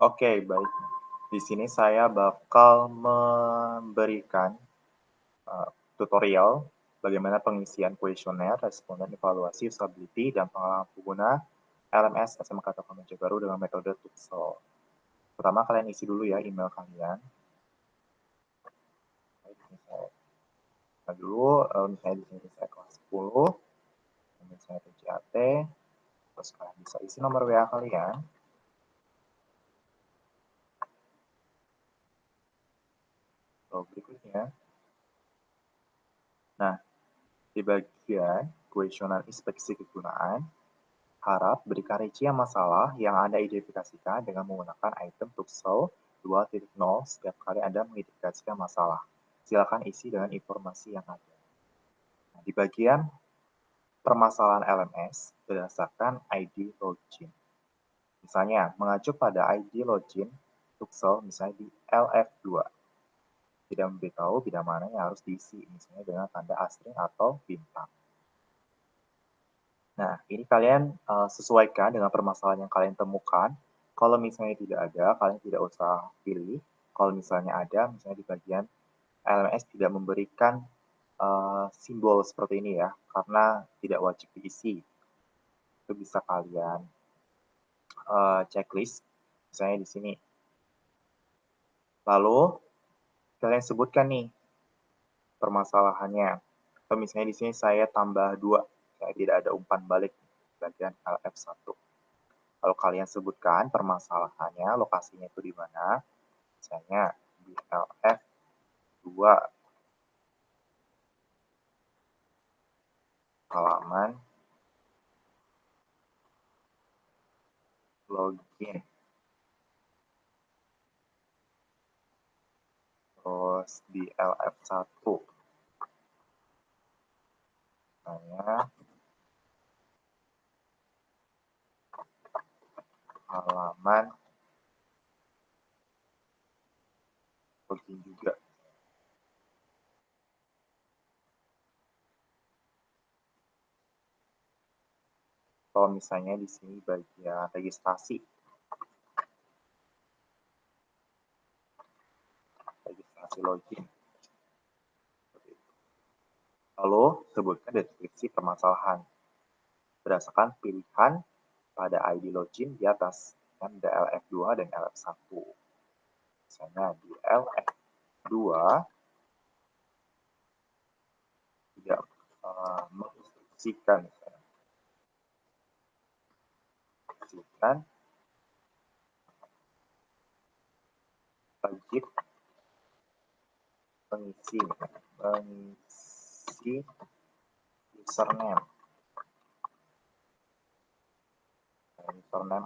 Oke, baik. Di sini saya bakal memberikan tutorial bagaimana pengisian kuesioner, responden evaluasi usability, dan pengalaman pengguna LMS SMK Telkom Baru dengan metode Tuxel. Pertama kalian isi dulu ya email kalian. Nah, dulu misalnya di sini saya kelas 10, misalnya PJAT, terus kalian bisa isi nomor WA kalian. Berikutnya, nah di bagian kuesioner inspeksi kegunaan, harap berikan rincian masalah yang Anda identifikasikan dengan menggunakan item Tuxel 2.0 setiap kali Anda mengidentifikasikan masalah. Silakan isi dengan informasi yang ada. Nah, di bagian permasalahan LMS berdasarkan ID login. Misalnya, mengacu pada ID login Tuxel misalnya di LF2. Tidak memberitahu bidang mana yang harus diisi, misalnya dengan tanda asterisk atau bintang. Nah, ini kalian sesuaikan dengan permasalahan yang kalian temukan. Kalau misalnya tidak ada, kalian tidak usah pilih. Kalau misalnya ada, misalnya di bagian LMS tidak memberikan simbol seperti ini ya, karena tidak wajib diisi. Itu bisa kalian checklist, misalnya di sini. Lalu, kalian sebutkan nih permasalahannya. Atau misalnya di sini saya tambah 2, saya tidak ada umpan balik bagian LF1. Kalau kalian sebutkan permasalahannya, lokasinya itu di mana, misalnya di LF2 halaman login. Terus di LF1 misalnya halaman login juga. Kalau misalnya di sini bagian registrasi login. Lalu sebutkan deskripsi permasalahan berdasarkan pilihan pada ID login di atas, kan ada LF2 dan LF1. Misalnya di LF2 tidak menginstruksikan wajib mengisi username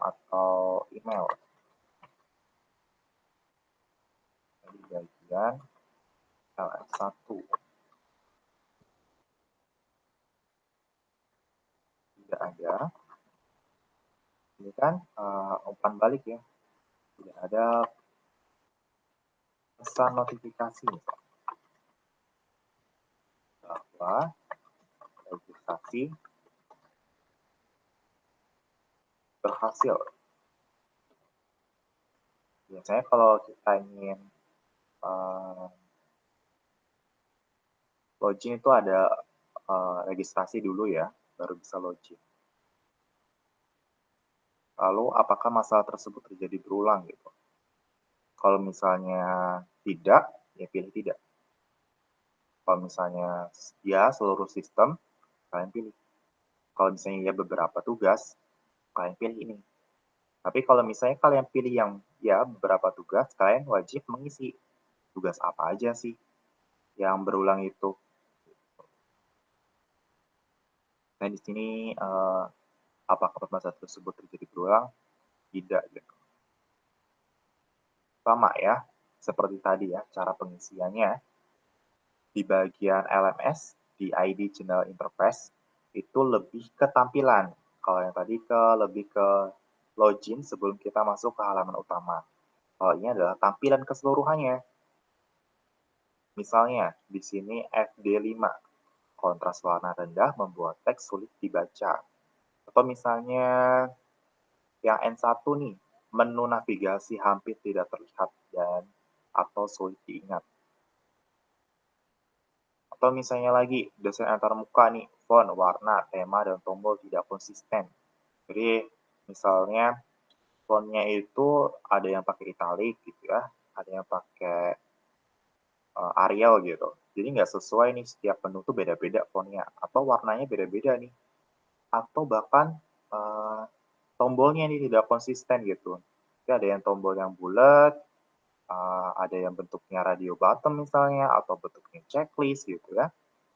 atau email di bagian LF1. Tidak ada, ini kan umpan balik ya, tidak ada pesan notifikasi bahwa registrasi berhasil. Biasanya kalau kita ingin login itu ada registrasi dulu ya, baru bisa login. Lalu apakah masalah tersebut terjadi berulang gitu? Kalau misalnya tidak, ya pilih tidak. Kalau misalnya ya seluruh sistem, kalian pilih. Kalau misalnya ya beberapa tugas, kalian pilih ini. Tapi kalau misalnya kalian pilih yang ya beberapa tugas, kalian wajib mengisi tugas apa aja sih yang berulang itu. Nah di sini apakah permasalahan tersebut terjadi berulang? Tidak gitu. Sama ya, seperti tadi ya cara pengisiannya. Di bagian LMS, di ID General Interface, itu lebih ke tampilan. Kalau yang tadi lebih ke login sebelum kita masuk ke halaman utama. Kalau ini adalah tampilan keseluruhannya. Misalnya, di sini FD5, kontras warna rendah membuat teks sulit dibaca. Atau misalnya yang N1 nih, menu navigasi hampir tidak terlihat dan atau sulit diingat. Atau misalnya lagi, desain antarmuka nih, font, warna, tema, dan tombol tidak konsisten. Jadi, misalnya fontnya itu ada yang pakai italic gitu ya, ada yang pakai Arial gitu. Jadi nggak sesuai nih, setiap menu tuh beda-beda fontnya, atau warnanya beda-beda nih, atau bahkan tombolnya nih tidak konsisten gitu. Jadi ada yang tombol yang bulat, ada yang bentuknya radio button misalnya, atau bentuknya checklist gitu ya,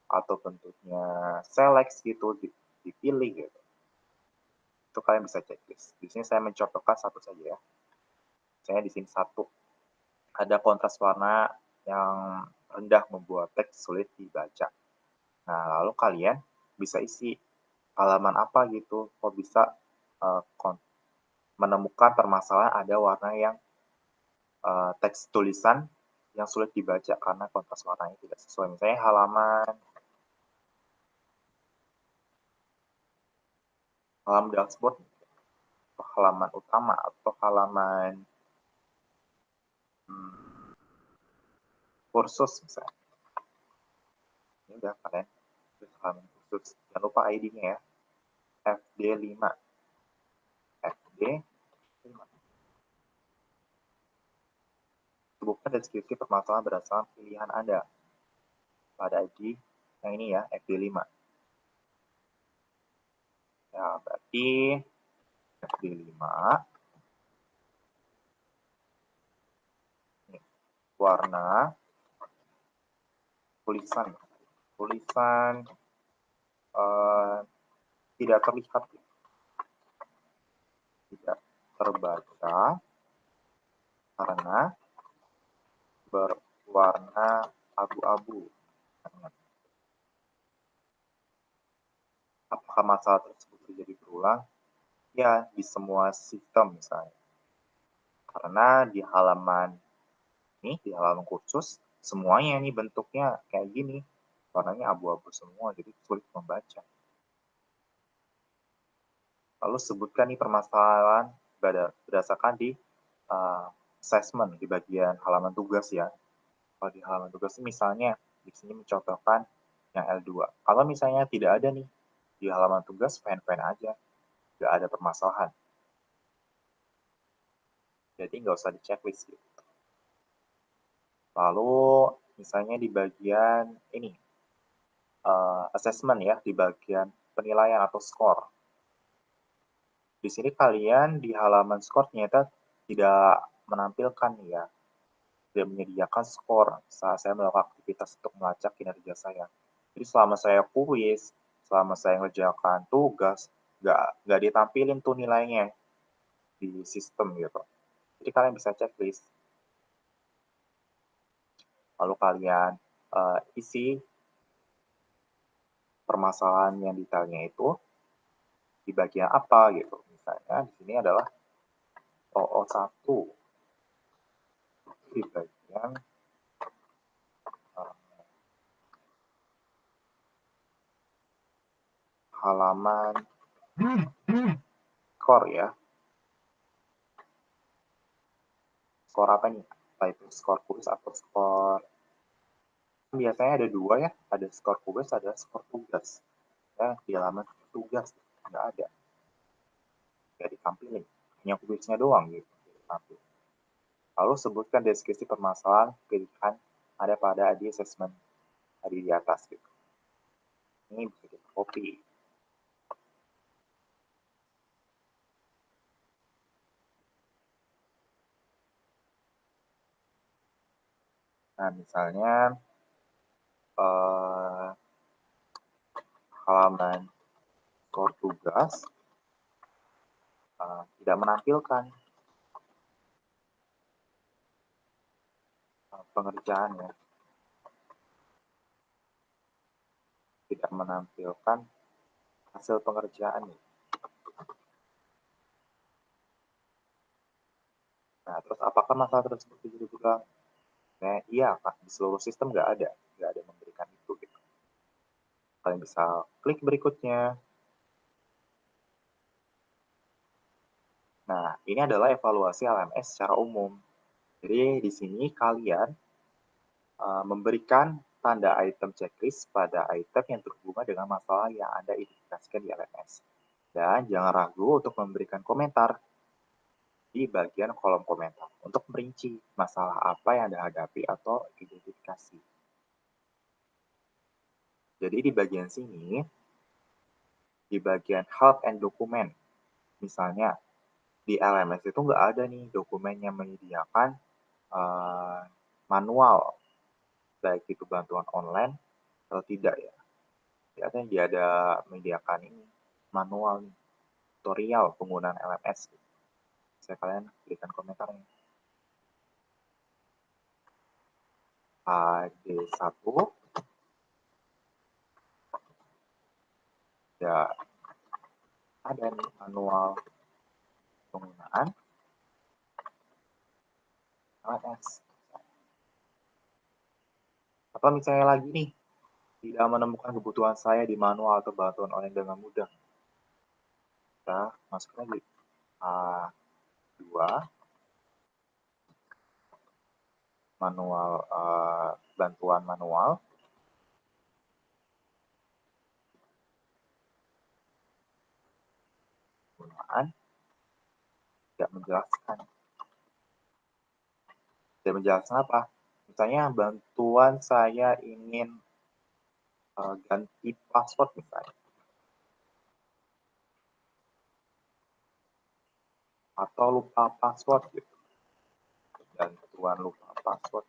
atau bentuknya select gitu, dipilih gitu. Itu kalian bisa checklist. Di sini saya mencontohkan satu saja ya. Misalnya di sini satu, ada kontras warna yang rendah membuat teks sulit dibaca. Nah, lalu kalian bisa isi halaman apa gitu, kok bisa uh, menemukan permasalahan ada warna yang teks tulisan yang sulit dibaca karena kontras warnanya tidak sesuai. Misalnya halaman dashboard, atau halaman utama, atau halaman kursus misalnya. Ini udah kalian halaman kursus. Jangan lupa ID-nya ya, FD5. FD5. Sebutkan deskripsi permasalahan berdasarkan pilihan Anda pada ID yang ini ya, FD5. Ya, berarti FD5 warna tulisan uh, tidak terlihat, tidak terbaca karena berwarna abu-abu. Apakah masalah tersebut terjadi berulang? Ya, di semua sistem misalnya. Karena di halaman kursus, semuanya ini bentuknya kayak gini. Warnanya abu-abu semua, jadi sulit membaca. Lalu sebutkan nih permasalahan berdasarkan di assessment di bagian halaman tugas ya. Kalau di halaman tugas misalnya di sini mencontohkan yang L2. Kalau misalnya tidak ada nih di halaman tugas, fine-fine aja, nggak ada permasalahan. Jadi nggak usah di checklist gitu. Lalu misalnya di bagian ini, assessment ya, di bagian penilaian atau skor. Di sini kalian di halaman skor ternyata tidak menampilkan ya, tidak menyediakan skor saat saya melakukan aktivitas untuk melacak kinerja saya. Jadi selama saya kuis, selama saya ngerjakan tugas, nggak ditampilin tuh nilainya di sistem gitu. Jadi kalian bisa checklist. Lalu kalian isi permasalahan yang detailnya itu di bagian apa gitu. Misalnya di sini adalah OO1 di bagian halaman skor ya. Skor apa nih? Apa itu skor kuis atau skor? Biasanya ada dua ya, ada skor kuis, ada skor tugas. Ya, di halaman tugas nggak ada, nggak ditampilin, hanya kuisnya doang gitu. Lalu sebutkan deskripsi permasalahan pilihan ada pada ID assessment tadi di atas gitu. Ini bisa kita copy. Nah, misalnya halaman skor tugas tidak menampilkan pengerjaan ya, tidak menampilkan hasil pengerjaan nih. Nah, terus apakah masalah tersebut terjadi berulang? Nah, iya, Kak, di seluruh sistem nggak ada yang memberikan itu gitu. Kalian bisa klik berikutnya. Nah, ini adalah evaluasi LMS secara umum. Jadi di sini kalian memberikan tanda item checklist pada item yang berhubungan dengan masalah yang Anda identifikasikan di LMS. Dan jangan ragu untuk memberikan komentar di bagian kolom komentar untuk merinci masalah apa yang Anda hadapi atau identifikasi. Jadi di bagian sini, di bagian help and document, misalnya di LMS itu nggak ada nih dokumen yang menyediakan manual, baik itu bantuan online atau tidak ya. Biasanya dia ada menyediakan ini manual nih, tutorial penggunaan LMS. Bisa kalian berikan komentarnya. AD1 ya ada nih manual penggunaan LMS. Atau misalnya lagi nih, tidak menemukan kebutuhan saya di manual atau bantuan online dengan mudah. Kita masuk lagi A2 manual bantuan manual penggunaan tidak menjelaskan. Tidak menjelaskan apa? Misalnya bantuan saya ingin ganti password misalnya. Atau lupa password gitu. Bantuan lupa password.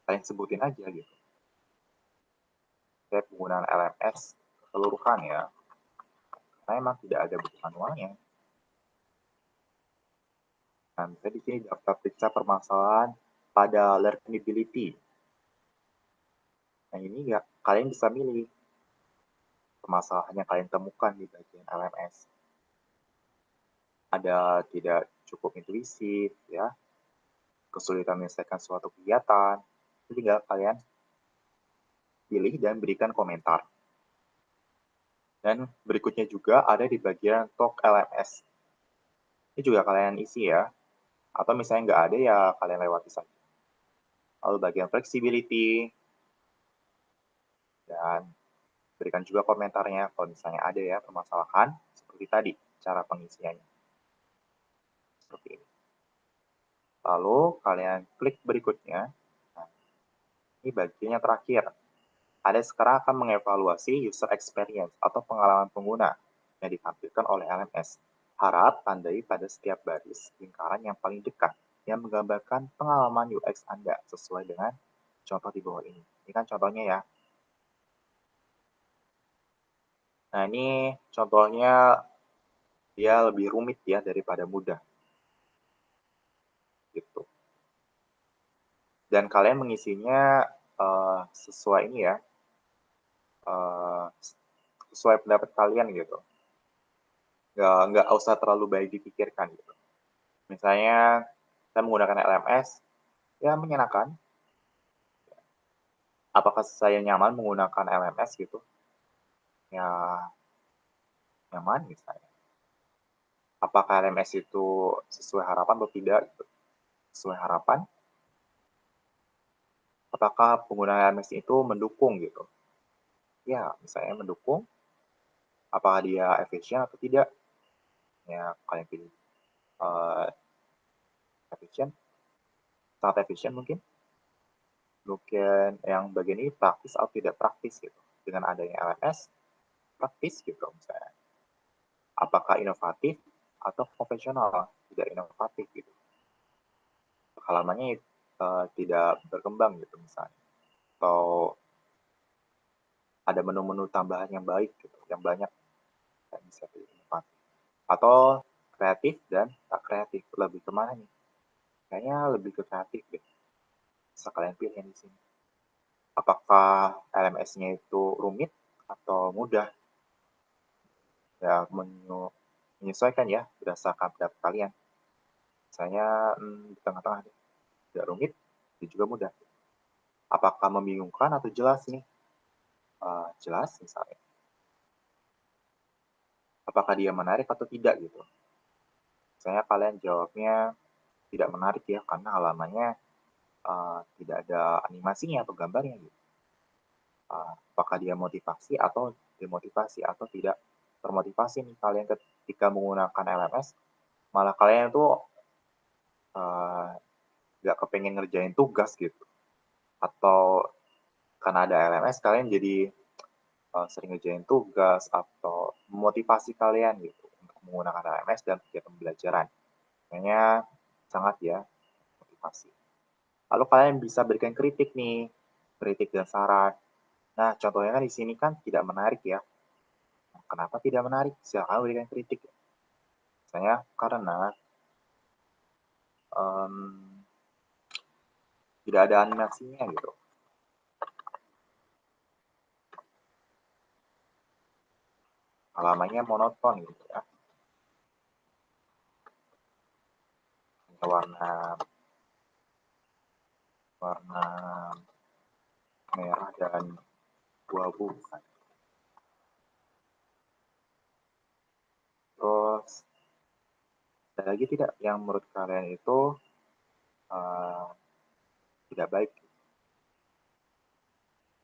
Kalian sebutin aja gitu. Saya penggunaan LMS keseluruhan ya. Karena memang tidak ada buku manualnya. Dan saya di sini daftar periksa permasalahan pada learnability. Nah ini ya, kalian bisa milih permasalahan yang kalian temukan di bagian LMS. Ada tidak cukup intuisif, ya, kesulitan menyelesaikan suatu kegiatan, itu tinggal kalian pilih dan berikan komentar. Dan berikutnya juga ada di bagian talk LMS. Ini juga kalian isi ya, atau misalnya nggak ada ya kalian lewati saja. Lalu bagian flexibility, dan berikan juga komentarnya kalau misalnya ada ya permasalahan, seperti tadi, cara pengisiannya. Seperti ini. Lalu kalian klik berikutnya. Nah, ini bagian yang terakhir. Anda sekarang akan mengevaluasi user experience atau pengalaman pengguna yang ditampilkan oleh LMS. Harap tandai pada setiap baris lingkaran yang paling dekat yang menggambarkan pengalaman UX Anda sesuai dengan contoh di bawah ini. Ini kan contohnya ya. Nah ini contohnya dia lebih rumit ya daripada mudah. Gitu. Dan kalian mengisinya sesuai ini ya, sesuai pendapat kalian gitu. Nggak usah terlalu baik dipikirkan gitu. Misalnya saya menggunakan LMS, ya menyenangkan. Apakah saya nyaman menggunakan LMS gitu? Ya nyaman misalnya. Apakah LMS itu sesuai harapan atau tidak? Gitu. Sesuai harapan? Apakah penggunaan LMS itu mendukung gitu? Ya, misalnya mendukung. Apakah dia efisien atau tidak? Ya, kalian pilih efisien, sangat efisien mungkin. Mungkin yang bagian ini praktis atau tidak praktis gitu. Dengan adanya LMS, praktis gitu misalnya. Apakah inovatif atau konvensional, tidak inovatif gitu. Halamannya tidak berkembang gitu misalnya. Atau ada menu-menu tambahan yang baik gitu, yang banyak yang bisa pilih inovatif. Atau kreatif dan tak kreatif, lebih kemana nih? Kayaknya lebih ke kreatif deh. Bisa kalian pilih yang di sini. Apakah LMS-nya itu rumit atau mudah? Ya, menyesuaikan ya berdasarkan pendapat kalian. Misalnya di tengah-tengah deh. Tidak rumit, dan juga mudah. Apakah membingungkan atau jelas nih? Jelas misalnya. apakah dia menarik atau tidak gitu. Misalnya kalian jawabnya tidak menarik ya karena halamannya tidak ada animasinya atau gambarnya gitu. Apakah dia motivasi atau demotivasi atau tidak termotivasi nih kalian ketika menggunakan LMS, malah kalian tuh nggak kepengen ngerjain tugas gitu. Atau karena ada LMS kalian jadi sering ngerjain tugas atau memotivasi kalian gitu untuk menggunakan LMS dan kegiatan pembelajaran. Makanya sangat ya motivasi. Lalu kalian bisa berikan kritik nih, kritik dan saran. Nah, contohnya kan di sini kan tidak menarik ya. Nah, kenapa tidak menarik? Silakan berikan kritik. Misalnya karena um, tidak ada animasinya gitu. Halamannya monoton gitu ya. Warna warna merah dan abu-abu kan. Terus ada lagi tidak yang menurut kalian itu uh, tidak baik?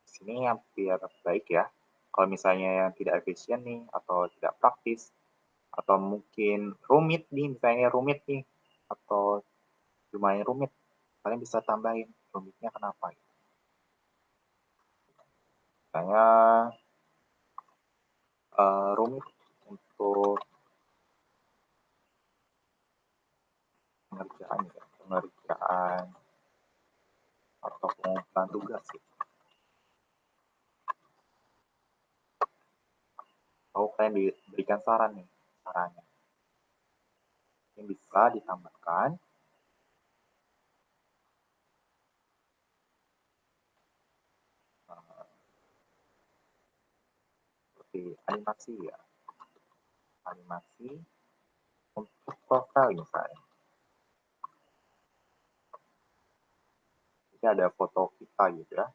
Di sini yang biar baik ya. Kalau misalnya yang tidak efisien nih atau tidak praktis atau mungkin rumit nih, misalnya rumit nih atau lumayan rumit, kalian bisa tambahin rumitnya kenapa. Misalnya rumit untuk pengerjaan atau pengumpulan tugas gitu. Atau kalian diberikan saran nih, sarannya. Yang bisa ditambahkan seperti animasi ya, animasi untuk profil misalnya. Jadi ada foto kita gitu ya,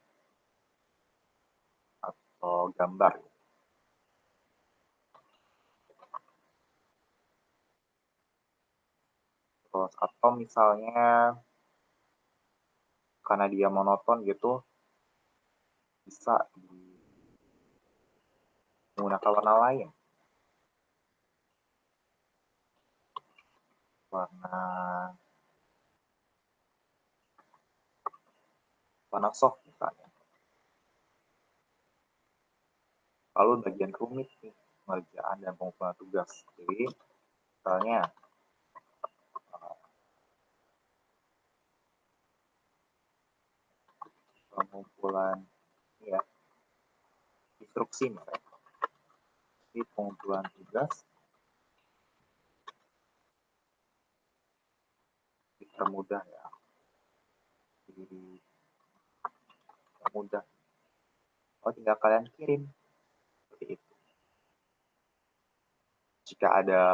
atau gambar. Terus atau misalnya karena dia monoton gitu, bisa menggunakan warna lain. Warna warna soft misalnya. Lalu bagian rumit nih, pengerjaan dan pengumpulan tugas. Jadi misalnya pengumpulan ya, instruksi misalnya. Jadi pengumpulan tugas dipermudah ya, dipermudah. Oh, tinggal kalian kirim seperti itu. Jika ada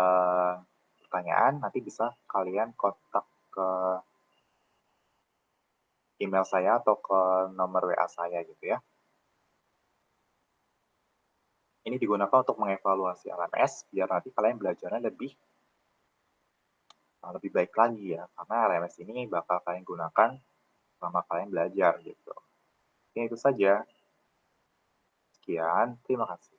pertanyaan, nanti bisa kalian kontak ke email saya atau ke nomor WA saya gitu ya. Ini digunakan untuk mengevaluasi LMS biar nanti kalian belajarnya lebih baik lagi ya, karena LMS ini bakal kalian gunakan selama kalian belajar gitu. Oke, itu saja. Sekian, terima kasih.